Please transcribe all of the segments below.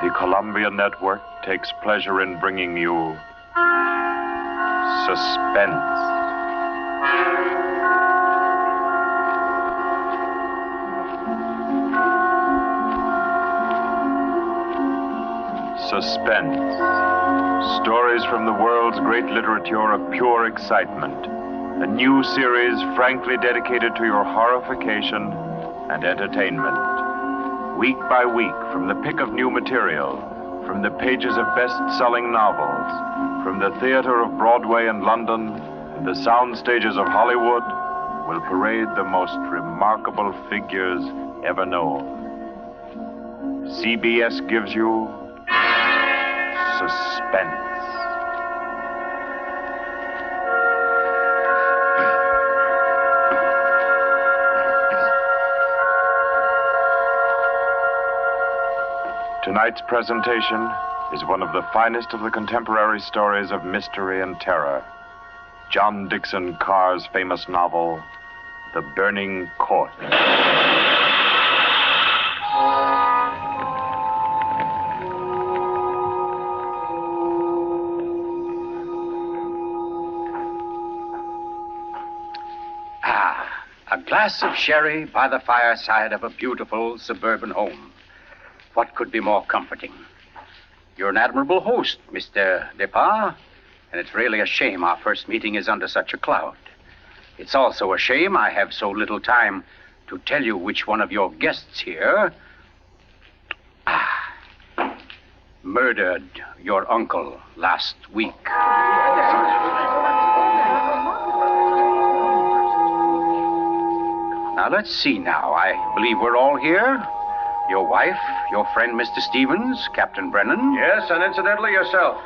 the Columbia Network takes pleasure in bringing you Suspense. Suspense. Stories from the world's great literature of pure excitement. A new series frankly dedicated to your horrification and entertainment. Week by week, from the pick of new material, from the pages of best-selling novels, from the theater of Broadway and London, and the sound stages of Hollywood, will parade the most remarkable figures ever known. CBS gives you Suspense. Tonight's presentation is one of the finest of the contemporary stories of mystery and terror. John Dickson Carr's famous novel, The Burning Court. A glass of sherry by the fireside of a beautiful suburban home. What could be more comforting? You're an admirable host, Mr. Depart, and it's really a shame our first meeting is under such a cloud. It's also a shame I have so little time to tell you which one of your guests here murdered your uncle last week. Now, let's see now. I believe we're all here. Your wife, your friend, Mr. Stevens, Captain Brennan. Yes, and incidentally yourself.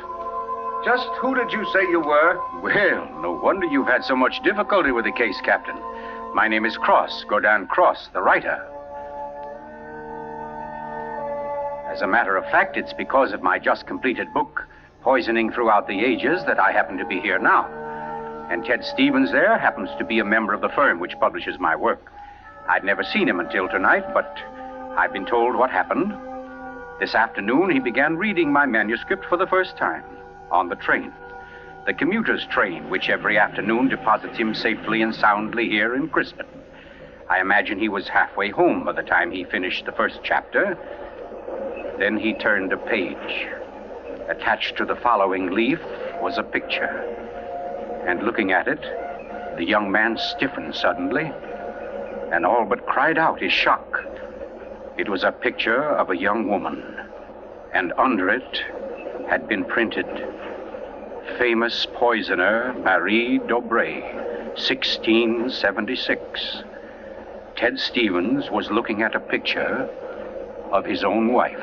Just who did you say you were? Well, no wonder you've had so much difficulty with the case, Captain. My name is Cross, Godin Cross, the writer. As a matter of fact, it's because of my just completed book, Poisoning Throughout the Ages, that I happen to be here now. And Ted Stevens there happens to be a member of the firm which publishes my work. I'd never seen him until tonight, but I've been told what happened. This afternoon, he began reading my manuscript for the first time on the train. The commuter's train, which every afternoon deposits him safely and soundly here in Crispin. I imagine he was halfway home by the time he finished the first chapter. Then he turned a page. Attached to the following leaf was a picture. And looking at it, the young man stiffened suddenly and all but cried out his shock. It was a picture of a young woman, and under it had been printed, famous poisoner Marie Dobré, 1676. Ted Stevens was looking at a picture of his own wife.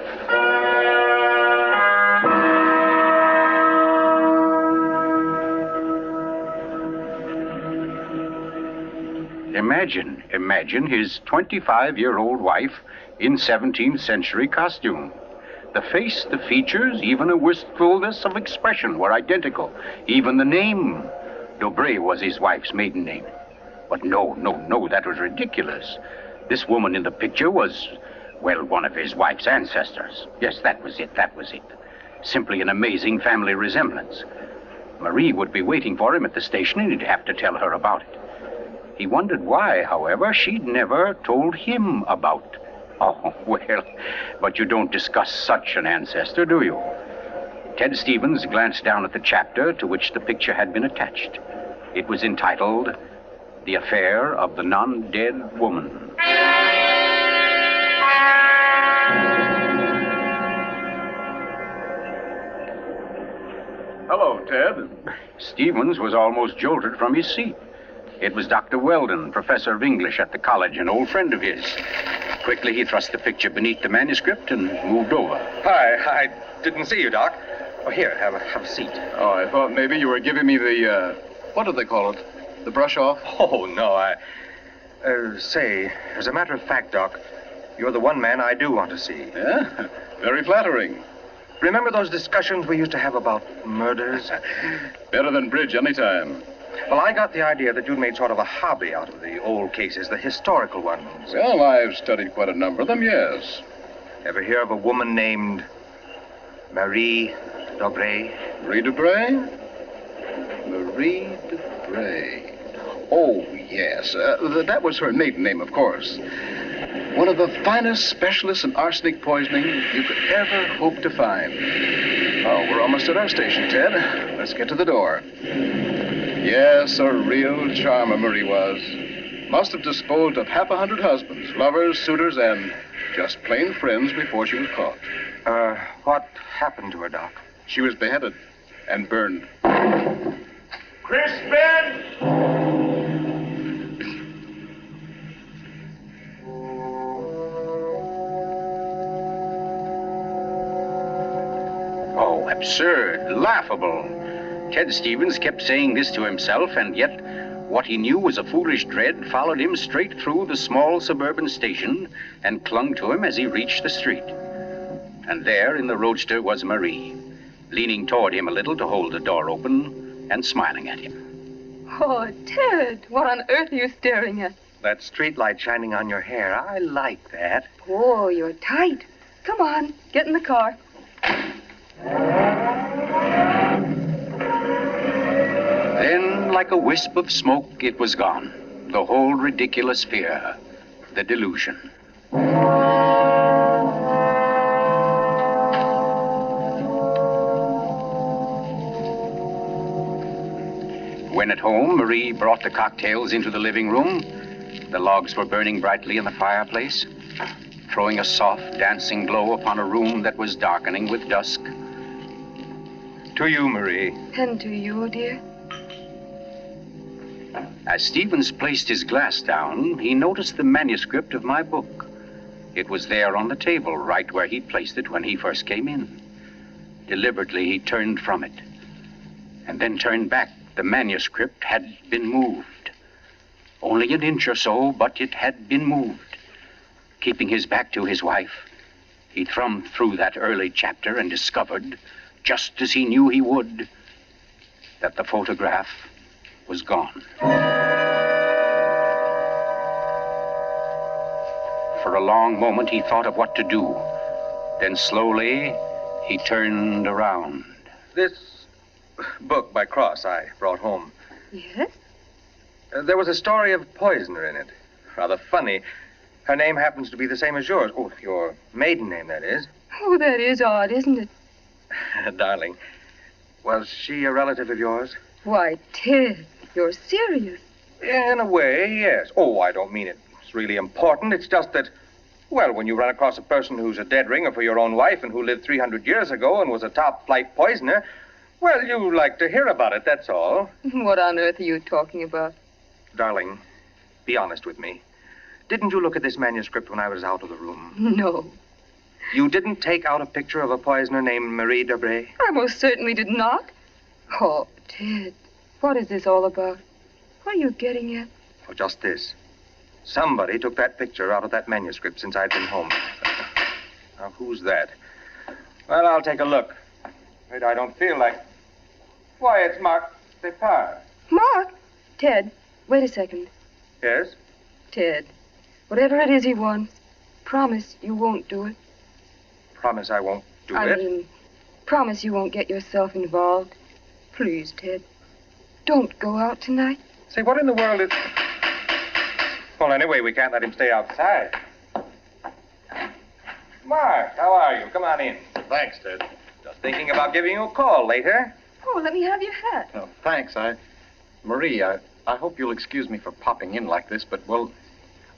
Imagine his 25-year-old wife in 17th-century costume. The face, the features, even a wistfulness of expression were identical. Even the name. Dobré was his wife's maiden name. But no, that was ridiculous. This woman in the picture was, well, one of his wife's ancestors. Yes, that was it. Simply an amazing family resemblance. Marie would be waiting for him at the station, and he'd have to tell her about it. He wondered why, however, she'd never told him about. Oh, well, but you don't discuss such an ancestor, do you? Ted Stevens glanced down at the chapter to which the picture had been attached. It was entitled, The Affair of the Non-Dead Woman. Hello, Ted. Stevens was almost jolted from his seat. It was Dr. Weldon, professor of English at the college, an old friend of his. Quickly, he thrust the picture beneath the manuscript and moved over. Hi, I didn't see you, Doc. Oh, here, have a seat. Oh, I thought maybe you were giving me the, what do they call it? The brush off? Oh, no, say, as a matter of fact, Doc, you're the one man I do want to see. Yeah? Very flattering. Remember those discussions we used to have about murders? Better than bridge anytime. Well, I got the idea that you'd made sort of a hobby out of the old cases, the historical ones. Well, I've studied quite a number of them, yes. Ever hear of a woman named Marie Dobré. Marie Debray? Marie Debray. Oh, yes. That was her maiden name, of course. One of the finest specialists in arsenic poisoning you could ever hope to find. Oh, we're almost at our station, Ted. Let's get to the door. Yes, a real charmer Marie was. Must have disposed of 100 husbands, lovers, suitors, and just plain friends before she was caught. What happened to her, Doc? She was beheaded and burned. Crispin! Oh, absurd, laughable. Ted Stevens kept saying this to himself, and yet what he knew was a foolish dread followed him straight through the small suburban station and clung to him as he reached the street. And there in the roadster was Marie, leaning toward him a little to hold the door open and smiling at him. Oh, Ted, what on earth are you staring at? That streetlight shining on your hair. I like that. Oh, you're tight. Come on, get in the car. Then, like a wisp of smoke, it was gone. The whole ridiculous fear, the delusion. When at home, Marie brought the cocktails into the living room. The logs were burning brightly in the fireplace, throwing a soft, dancing glow upon a room that was darkening with dusk. To you, Marie. And to you, dear. As Stevens placed his glass down, he noticed the manuscript of my book. It was there on the table, right where he'd placed it when he first came in. Deliberately, he turned from it, and then turned back. The manuscript had been moved. Only an inch or so, but it had been moved. Keeping his back to his wife, he thumbed through that early chapter and discovered, just as he knew he would, that the photograph was gone. For a long moment, he thought of what to do. Then slowly, he turned around. This book by Cross I brought home. Yes? There was a story of a poisoner in it. Rather funny. Her name happens to be the same as yours. Oh, your maiden name, that is. Oh, that is odd, isn't it? Darling, was she a relative of yours? Why, Ted, you're serious. In a way, yes. Oh, I don't mean it's really important. It's just that, well, when you run across a person who's a dead ringer for your own wife and who lived 300 years ago and was a top-flight poisoner, well, you like to hear about it, that's all. What on earth are you talking about? Darling, be honest with me. Didn't you look at this manuscript when I was out of the room? No. You didn't take out a picture of a poisoner named Marie Dobré? I most certainly did not. Oh, Ted, what is this all about? What are you getting at? Oh, just this. Somebody took that picture out of that manuscript since I'd been home. Now, who's that? Well, I'll take a look. Wait, I don't feel like... Why, it's Mark Depart. Mark? Ted, wait a second. Yes? Ted, whatever it is he wants, promise you won't do it. Promise I won't do I it? mean, promise you won't get yourself involved. Please, Ted, don't go out tonight. Say, what in the world is... Well, anyway, we can't let him stay outside. Mark, how are you? Come on in. Thanks, Ted. Just thinking about giving you a call later. Oh, let me have your hat. Oh, thanks. Marie, I hope you'll excuse me for popping in like this, but, well,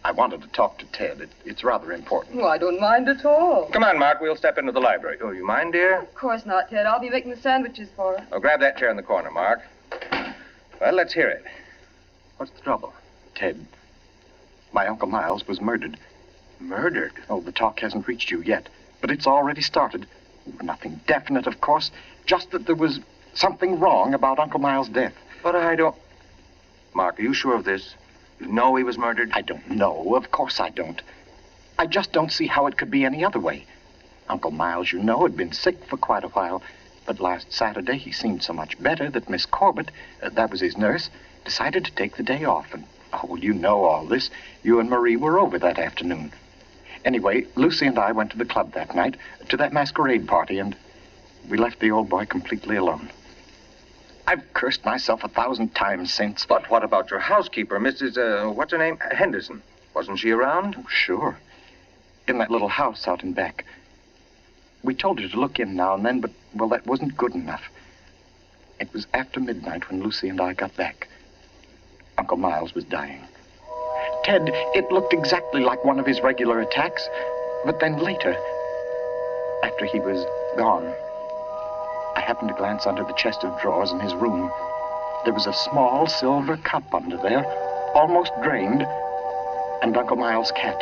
I wanted to talk to Ted. It's rather important. Oh, I don't mind at all. Come on, Mark. We'll step into the library. Oh, you mind, dear? Of course not, Ted. I'll be making the sandwiches for her. Oh, grab that chair in the corner, Mark. Well, let's hear it. What's the trouble? Ted, my Uncle Miles was murdered. Murdered? Oh, the talk hasn't reached you yet, but it's already started. Nothing definite, of course, just that there was something wrong about Uncle Miles' death. But I don't... Mark, are you sure of this? You know he was murdered? I don't know. Of course I don't. I just don't see how it could be any other way. Uncle Miles, you know, had been sick for quite a while, but last Saturday he seemed so much better that Miss Corbett, that was his nurse, decided to take the day off. And, oh, you know all this. You and Marie were over that afternoon. Anyway, Lucy and I went to the club that night, to that masquerade party, and... we left the old boy completely alone. I've cursed myself 1,000 times since. But what about your housekeeper, Mrs., what's her name? Henderson. Wasn't she around? Oh, sure. In that little house out in back. We told her to look in now and then, but, well, that wasn't good enough. It was after midnight when Lucy and I got back. Uncle Miles was dying. Ted, it looked exactly like one of his regular attacks. But then later, after he was gone, I happened to glance under the chest of drawers in his room. There was a small silver cup under there, almost drained, and Uncle Miles' cat.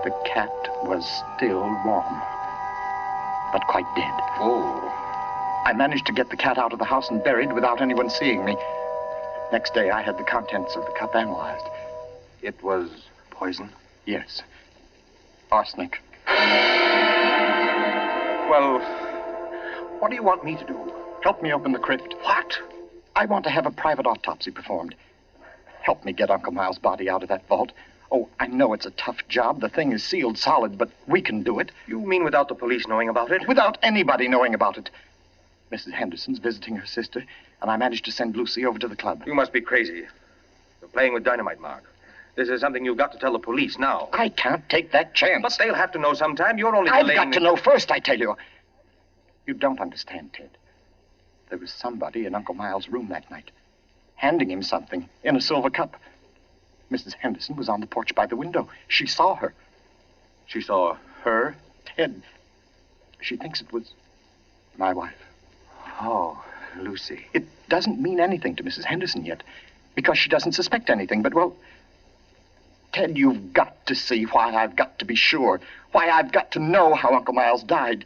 The cat was still warm, but quite dead. Oh. I managed to get the cat out of the house and buried without anyone seeing me. Next day, I had the contents of the cup analyzed. It was poison? Yes. Arsenic. Well, what do you want me to do? Help me open the crypt. What? I want to have a private autopsy performed. Help me get Uncle Miles' body out of that vault. Oh, I know it's a tough job. The thing is sealed solid, but we can do it. You mean without the police knowing about it? Without anybody knowing about it. Mrs. Henderson's visiting her sister, and I managed to send Lucy over to the club. You must be crazy. You're playing with dynamite, Mark. This is something you've got to tell the police now. I can't take that chance. But they'll have to know sometime. You're only I've delaying... got to know first, I tell you. You don't understand, Ted. There was somebody in Uncle Miles' room that night, handing him something in a silver cup. Mrs. Henderson was on the porch by the window. She saw her. She saw her? Ted. She thinks it was my wife. Oh, Lucy. It doesn't mean anything to Mrs. Henderson yet, because she doesn't suspect anything, but, well, Ted, you've got to see why I've got to be sure, why I've got to know how Uncle Miles died.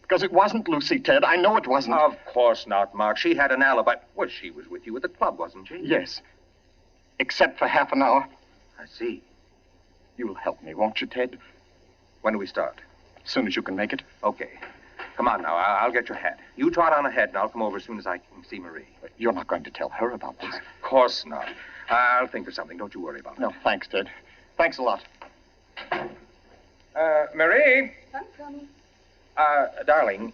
Because it wasn't Lucy, Ted. I know it wasn't. Of course not, Mark. She had an alibi. Well, she was with you at the club, wasn't she? Yes. Except for half an hour. I see. You'll help me, won't you, Ted? When do we start? As soon as you can make it. Okay. Come on now. I'll get your hat. You trot on ahead, and I'll come over as soon as I can see Marie. You're not going to tell her about this. Of course not. I'll think of something. Don't you worry about it. No, thanks, Ted. Thanks a lot. Marie? I'm coming. Darling,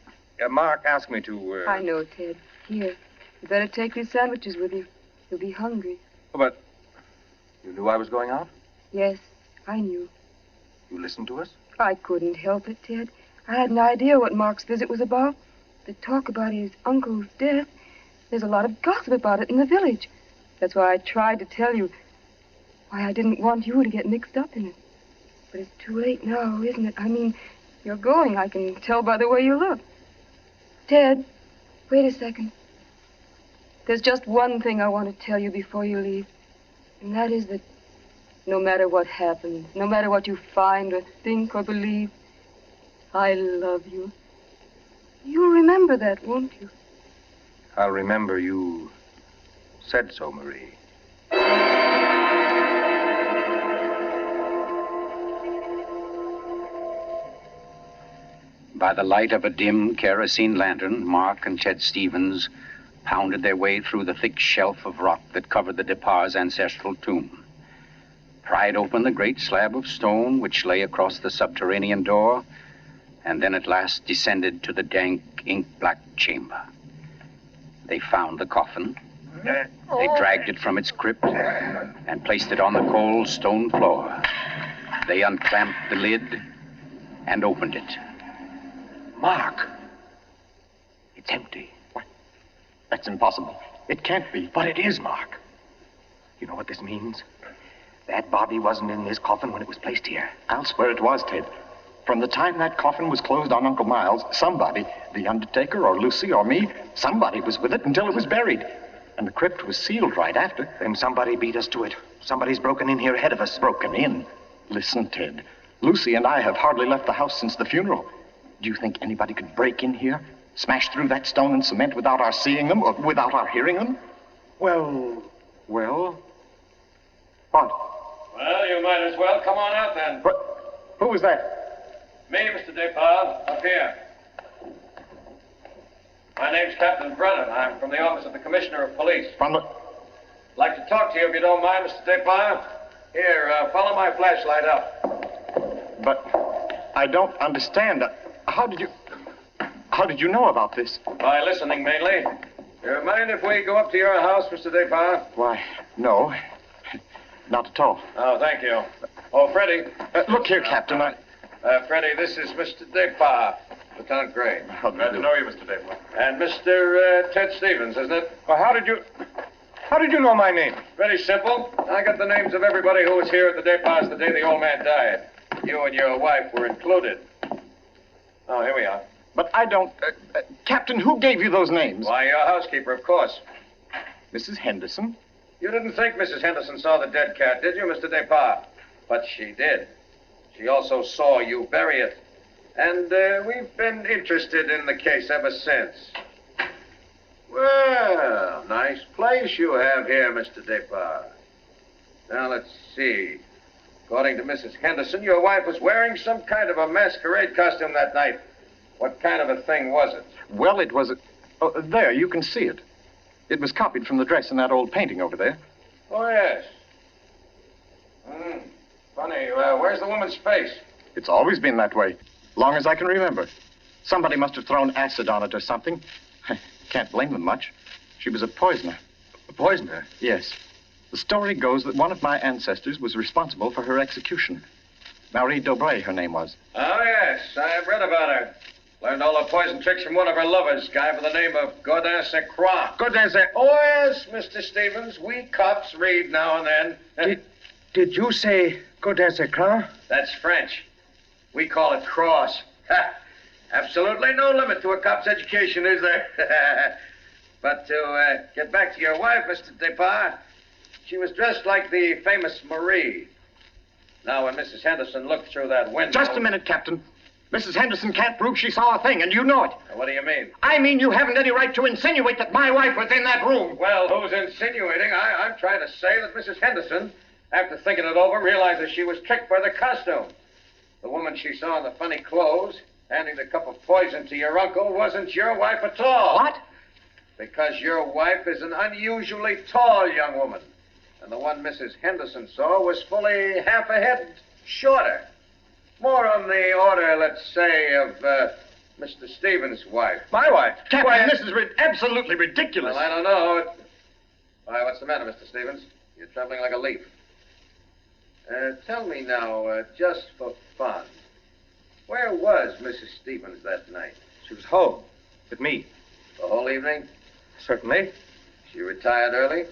Mark asked me to... I know, Ted. Here. You better take these sandwiches with you. You'll be hungry. But you knew I was going out? Yes, I knew. You listened to us? I couldn't help it, Ted. I had an idea what Mark's visit was about. The talk about his uncle's death. There's a lot of gossip about it in the village. That's why I tried to tell you. Why I didn't want you to get mixed up in it. But it's too late now, isn't it? I mean, you're going. I can tell by the way you look. Ted, wait a second. There's just one thing I want to tell you before you leave. And that is that no matter what happens, no matter what you find or think or believe, I love you. You'll remember that, won't you? I'll remember you said so, Marie. By the light of a dim kerosene lantern, Mark and Ted Stevens pounded their way through the thick shelf of rock that covered the Depar's ancestral tomb, pried open the great slab of stone which lay across the subterranean door, and then at last descended to the dank, ink-black chamber. They found the coffin. They dragged it from its crypt and placed it on the cold stone floor. They unclamped the lid and opened it. Mark, it's empty. What? That's impossible. It can't be. But it is, Mark. You know what this means? That body wasn't in this coffin when it was placed here. I'll swear it was, Ted. From the time that coffin was closed on Uncle Miles, somebody, the undertaker or Lucy or me, somebody was with it until it was buried. And the crypt was sealed right after. Then somebody beat us to it. Somebody's broken in here ahead of us. Broken in? Listen, Ted. Lucy and I have hardly left the house since the funeral. Do you think anybody could break in here, smash through that stone and cement without our seeing them or without our hearing them? Well... What? Well, you might as well come on out then. What? Who was that? Me, Mr. Depard, up here. My name's Captain Brennan. I'm from the office of the Commissioner of Police. From the... Like to talk to you if you don't mind, Mr. Depard. Here, follow my flashlight up. But I don't understand. How did you... How did you know about this? By listening, mainly. You mind if we go up to your house, Mr. Depar? Why, no. Not at all. Oh, thank you. Oh, Freddie. Look here, Captain. Freddie, this is Mr. Depar, Lieutenant Gray. Glad to know you, Mr. Depar. And Mr. Ted Stevens, isn't it? Well, how did you know my name? Very simple. I got the names of everybody who was here at the Depars the day the old man died. You and your wife were included. Oh, here we are. But I don't... Captain, who gave you those names? Why, your housekeeper, of course. Mrs. Henderson? You didn't think Mrs. Henderson saw the dead cat, did you, Mr. Depar? But she did. She also saw you bury it. And we've been interested in the case ever since. Well, nice place you have here, Mr. Depar. Now, let's see. According to Mrs. Henderson, your wife was wearing some kind of a masquerade costume that night. What kind of a thing was it? Well, it was... Oh, there, you can see it. It was copied from the dress in that old painting over there. Oh, yes. Funny. Where's the woman's face? It's always been that way, long as I can remember. Somebody must have thrown acid on it or something. Can't blame them much. She was a poisoner. A poisoner? Yes. The story goes that one of my ancestors was responsible for her execution. Marie Dobré, her name was. Oh, yes. I've read about her. Learned all the poison tricks from one of her lovers, guy by the name of Godin Saint Croix. Godin Saint... Oh, yes, Mr. Stevens. We cops read now and then. Did you say Godin Saint Croix? That's French. We call it cross. Absolutely no limit to a cop's education, is there? But to get back to your wife, Mr. Depar, she was dressed like the famous Marie. Now, when Mrs. Henderson looked through that window... Just a minute, Captain. Mrs. Henderson can't prove she saw a thing, and you know it. What do you mean? I mean you haven't any right to insinuate that my wife was in that room. Well, who's insinuating? I'm trying to say that Mrs. Henderson, after thinking it over, realizes she was tricked by the costume. The woman she saw in the funny clothes, handing the cup of poison to your uncle, wasn't your wife at all. What? Because your wife is an unusually tall young woman. And the one Mrs. Henderson saw was fully half a head shorter. More on the order, let's say, of Mr. Stevens' wife. My wife? Captain, this is absolutely ridiculous. Well, I don't know. Why, what's the matter, Mr. Stevens? You're trembling like a leaf. Tell me now, just for fun, where was Mrs. Stevens that night? She was home with me. The whole evening? Certainly. She retired early?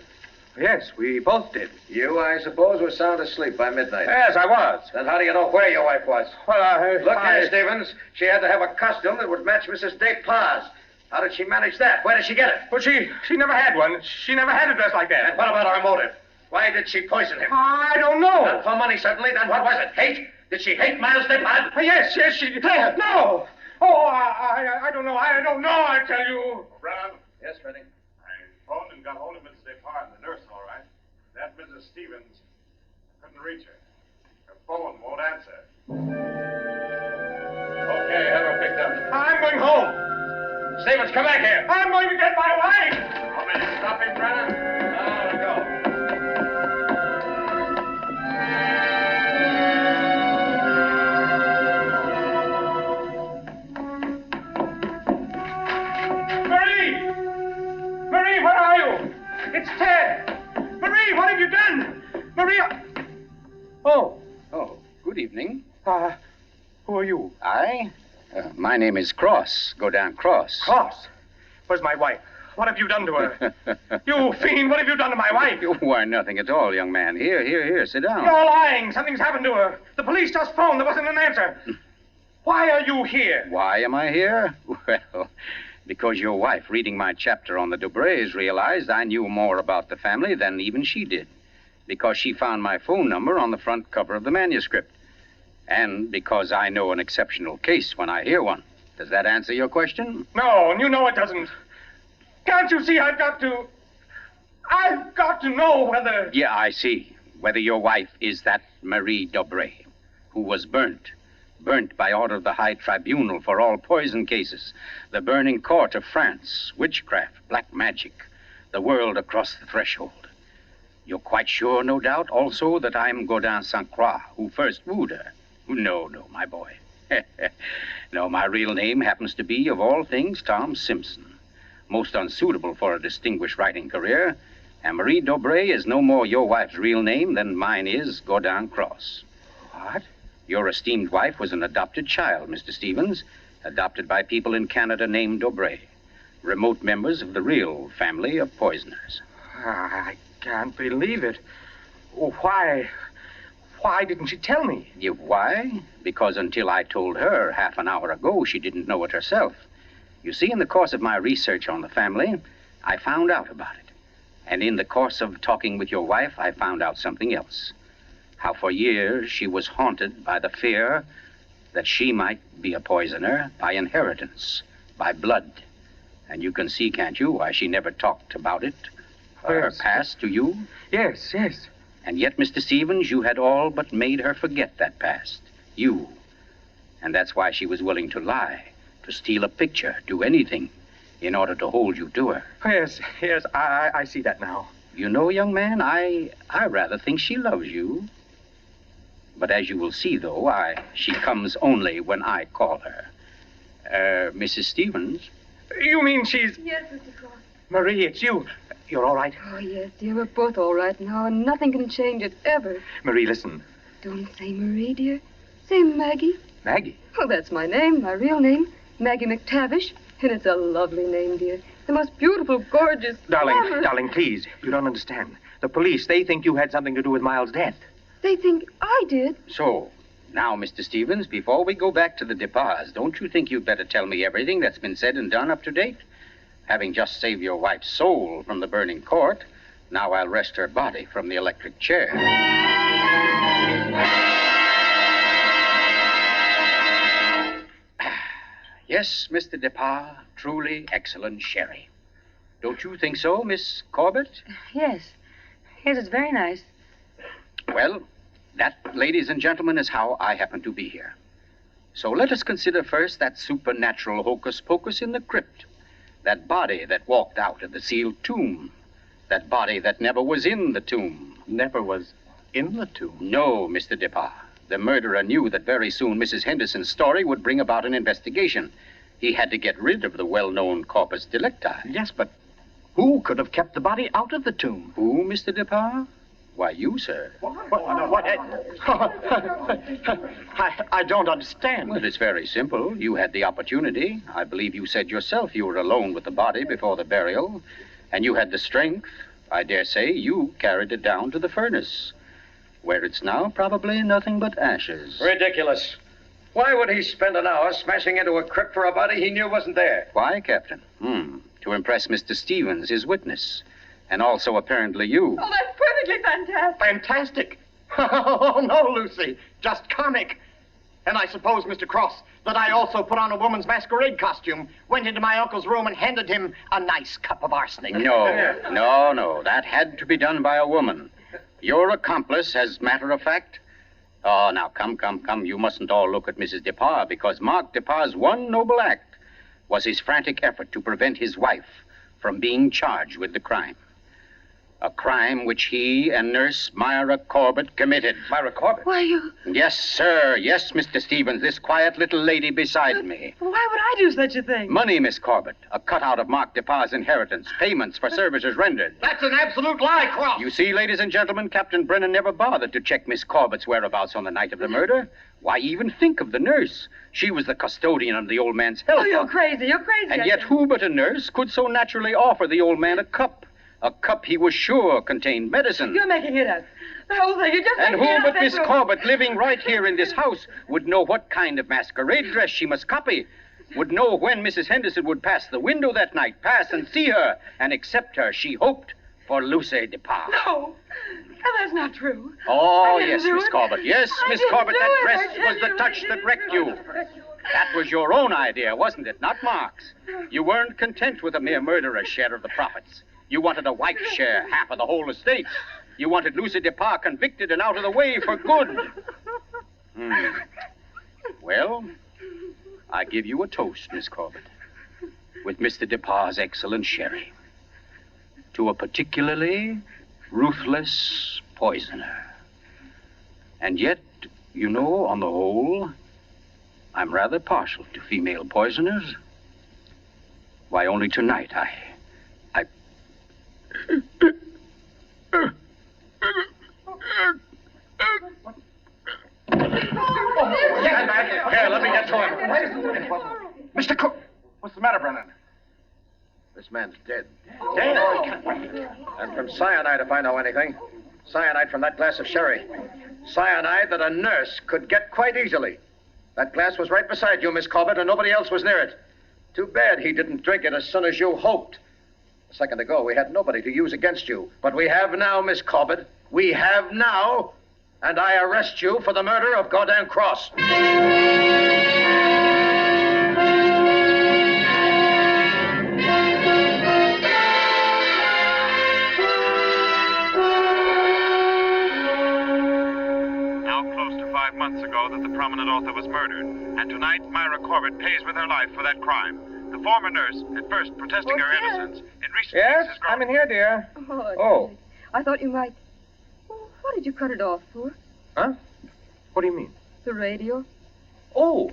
Yes, we both did. You, I suppose, were sound asleep by midnight. Yes, I was. Then how do you know where your wife was? Well, Look here, Stevens. She had to have a costume that would match Mrs. Depar's. How did she manage that? Where did she get it? Well, she never had one. She never had a dress like that. And what about her motive? Why did she poison him? I don't know. Not for money, certainly. Then what was it? Hate? Did she hate Miles Depart? Yes, she did. No. Oh, I don't know. I don't know, I tell you. Brown? Yes, Freddie. I phoned and got hold of Mrs. Depart and the nurse, all right. That Mrs. Stevens, I couldn't reach her. Her phone won't answer. Okay, have her picked up. I'm going home. Stevens, come back here. I'm going to get my wife. Want me to stop him, Brennan? No, go. Marie, where are you? It's Ted. Marie, what have you done? Maria. Oh, good evening. Who are you? I? My name is Cross. Godin Cross. Cross. Where's my wife? What have you done to her? You fiend, what have you done to my wife? Why, nothing at all, young man. Here, sit down. You're lying. Something's happened to her. The police just phoned. There wasn't an answer. Why are you here? Why am I here? Well, because your wife, reading my chapter on the Dobrés, realized I knew more about the family than even she did. Because she found my phone number on the front cover of the manuscript. And because I know an exceptional case when I hear one. Does that answer your question? No, and you know it doesn't. Can't you see I've got to know whether... Yeah, I see. Whether your wife is that Marie Dobré, who was burnt by order of the High Tribunal for all poison cases, the burning court of France, witchcraft, black magic, the world across the threshold. You're quite sure, no doubt, also, that I'm Godin Saint Croix, who first wooed her. No, my boy. No, my real name happens to be, of all things, Tom Simpson. Most unsuitable for a distinguished writing career. And Marie Dobray is no more your wife's real name than mine is Godin Cross. What? Your esteemed wife was an adopted child, Mr. Stevens, adopted by people in Canada named Dobray, remote members of the real family of poisoners. I can't believe it. Oh, why didn't she tell me? Why? Because until I told her half an hour ago, she didn't know it herself. You see, in the course of my research on the family, I found out about it. And in the course of talking with your wife, I found out something else. How for years she was haunted by the fear that she might be a poisoner by inheritance, by blood. And you can see, can't you, why she never talked about it, her Yes. past to you? Yes. And yet, Mr. Stevens, you had all but made her forget that past. You. And that's why she was willing to lie, to steal a picture, do anything, in order to hold you to her. Yes, I see that now. You know, young man, I rather think she loves you. But as you will see, though, she comes only when I call her. Mrs. Stevens? You mean she's... Yes, Mr. Cross. Marie, it's you. You're all right? Oh, yes, dear. We're both all right now, and nothing can change it, ever. Marie, listen. Don't say Marie, dear. Say Maggie. Maggie? Oh, that's my name, my real name. Maggie McTavish. And it's a lovely name, dear. The most beautiful, gorgeous... glamorous- Darling, please. You don't understand. The police, they think you had something to do with Miles' death. They think I did. So, now, Mr. Stevens, before we go back to the Depas, don't you think you'd better tell me everything that's been said and done up to date? Having just saved your wife's soul from the burning court, now I'll wrest her body from the electric chair. Yes, Mr. Depas, truly excellent sherry. Don't you think so, Miss Corbett? Yes, it's very nice. Well, that, ladies and gentlemen, is how I happen to be here. So let us consider first that supernatural hocus pocus in the crypt. That body that walked out of the sealed tomb. That body that never was in the tomb. Never was in the tomb. No, Mr. Depas. The murderer knew that very soon Mrs. Henderson's story would bring about an investigation. He had to get rid of the well-known corpus delicti. Yes, but who could have kept the body out of the tomb? Who, Mr. Depas? Why, you, sir. What? I don't understand. Well, it's very simple. You had the opportunity. I believe you said yourself you were alone with the body before the burial. And you had the strength. I dare say you carried it down to the furnace, where it's now probably nothing but ashes. Ridiculous. Why would he spend an hour smashing into a crypt for a body he knew wasn't there? Why, Captain? To impress Mr. Stevens, his witness. And also, apparently, you. Oh, that's perfectly fantastic. Fantastic. Oh, no, Lucy. Just comic. And I suppose, Mr. Cross, that I also put on a woman's masquerade costume, went into my uncle's room and handed him a nice cup of arsenic. No. That had to be done by a woman. Your accomplice, as matter of fact. Oh, now, come. You mustn't all look at Mrs. Depas, because Mark Depas' one noble act was his frantic effort to prevent his wife from being charged with the crime. A crime which he and Nurse Myra Corbett committed. Myra Corbett? Why, you... Yes, sir. Yes, Mr. Stevens, this quiet little lady beside me. Why would I do such a thing? Money, Miss Corbett. A cutout of Mark Depas' inheritance. Payments for services rendered. That's an absolute lie, Cross. You see, ladies and gentlemen, Captain Brennan never bothered to check Miss Corbett's whereabouts on the night of the murder. Why even think of the nurse? She was the custodian of the old man's health. Oh, you're crazy. And yet who but a nurse could so naturally offer the old man a cup? A cup he was sure contained medicine. You're making it up. The whole thing, you're just And making it who up. but Miss Corbett, living right here in this house, would know what kind of masquerade dress she must copy, would know when Mrs. Henderson would pass the window that night, pass and see her, and accept her, she hoped, for Lucy Depas. No, that's not true. Oh, I didn't yes, do Miss it. Corbett. Yes, I Miss didn't Corbett, do that it. dress I tell was the you, touch I that didn't wrecked do you. it. That was your own idea, wasn't it? Not Mark's. You weren't content with a mere murderer's share of the profits. You wanted a wife's share, half of the whole estate. You wanted Lucy Depas convicted and out of the way for good. Well, I give you a toast, Miss Corbett, with Mr. Depas' excellent sherry, to a particularly ruthless poisoner. And yet, you know, on the whole, I'm rather partial to female poisoners. Why, only tonight I... Here, let me get to him. Mr. Cook, What's the matter, Brennan? this man's dead. Dead? And from cyanide, if I know anything. Cyanide from that glass of sherry. Cyanide that a nurse could get quite easily. That glass was right beside you, Miss Corbett, and nobody else was near it. Too bad he didn't drink it as soon as you hoped. A second ago, we had nobody to use against you. But we have now, Miss Corbett. We have now. And I arrest you for the murder of Gordon Cross. Months ago that the prominent author was murdered, and tonight Myra Corbett pays with her life for that crime. The former nurse, at first protesting her innocence, in recent Yes, weeks has grown... I'm in here, dear. Oh. David, I thought you might... Oh, what did you cut it off for? Huh? What do you mean? The radio. Oh,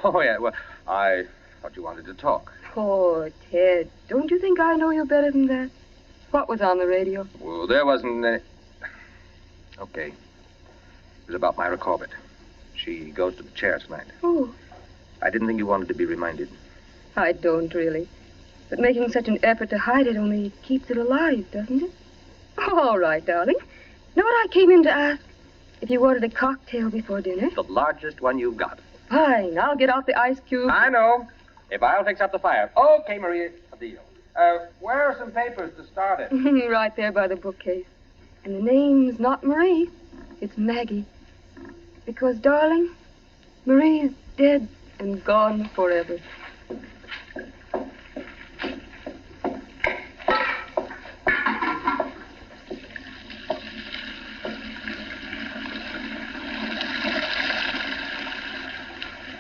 yeah, well, I thought you wanted to talk. Oh, Ted, don't you think I know you better than that? What was on the radio? Well, there wasn't any... Okay. It was about Myra Corbett. She goes to the chair tonight. Oh, I didn't think you wanted to be reminded. I don't really. But making such an effort to hide it only keeps it alive, doesn't it? All right, darling. Know what I came in to ask? If you wanted a cocktail before dinner? The largest one you've got. Fine. I'll get out the ice cube. I know. If I'll fix up the fire. Okay, Maria, a deal. Where are some papers to start it? Right there by the bookcase. And the name's not Marie. It's Maggie. Because, darling, Marie's dead and gone forever.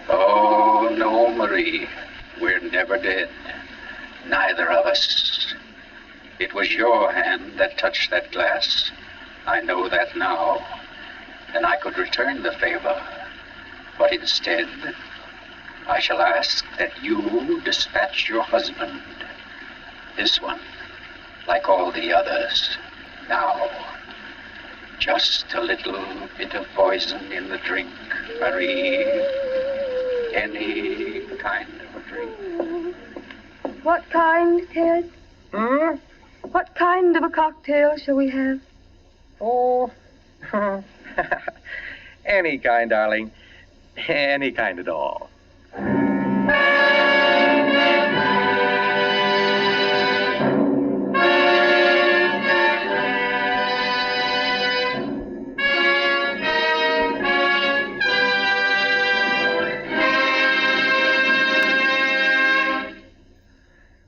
Oh, no, Marie. We're never dead. Neither of us. It was your hand that touched that glass. I know that now. And I could return the favor. But instead, I shall ask that you dispatch your husband. This one, like all the others. Now, just a little bit of poison in the drink, Marie. Any kind of a drink. What kind, Ted? Hmm? What kind of a cocktail shall we have? Oh, any kind, darling. Any kind at all.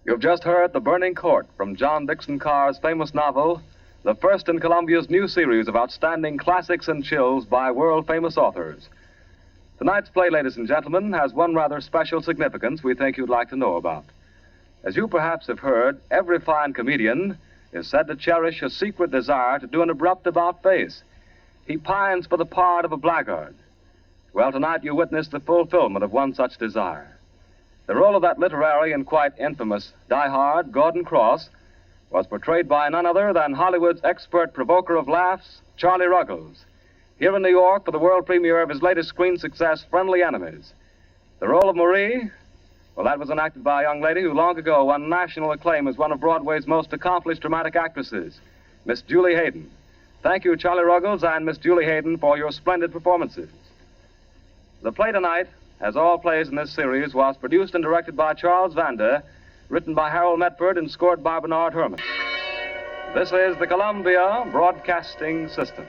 You've just heard The Burning Court from John Dickson Carr's famous novel, the first in Columbia's new series of outstanding classics and chills by world-famous authors. Tonight's play, ladies and gentlemen, has one rather special significance we think you'd like to know about. As you perhaps have heard, every fine comedian is said to cherish a secret desire to do an abrupt about-face. He pines for the part of a blackguard. Well, tonight you witness the fulfillment of one such desire. The role of that literary and quite infamous diehard, Gordon Cross, was portrayed by none other than Hollywood's expert provoker of laughs, Charlie Ruggles, here in New York for the world premiere of his latest screen success, Friendly Enemies. The role of Marie, well, that was enacted by a young lady who long ago won national acclaim as one of Broadway's most accomplished dramatic actresses, Miss Julie Hayden. Thank you, Charlie Ruggles and Miss Julie Hayden, for your splendid performances. The play tonight, as all plays in this series, was produced and directed by Charles Vander, written by Harold Metford and scored by Bernard Herrmann. This is the Columbia Broadcasting System.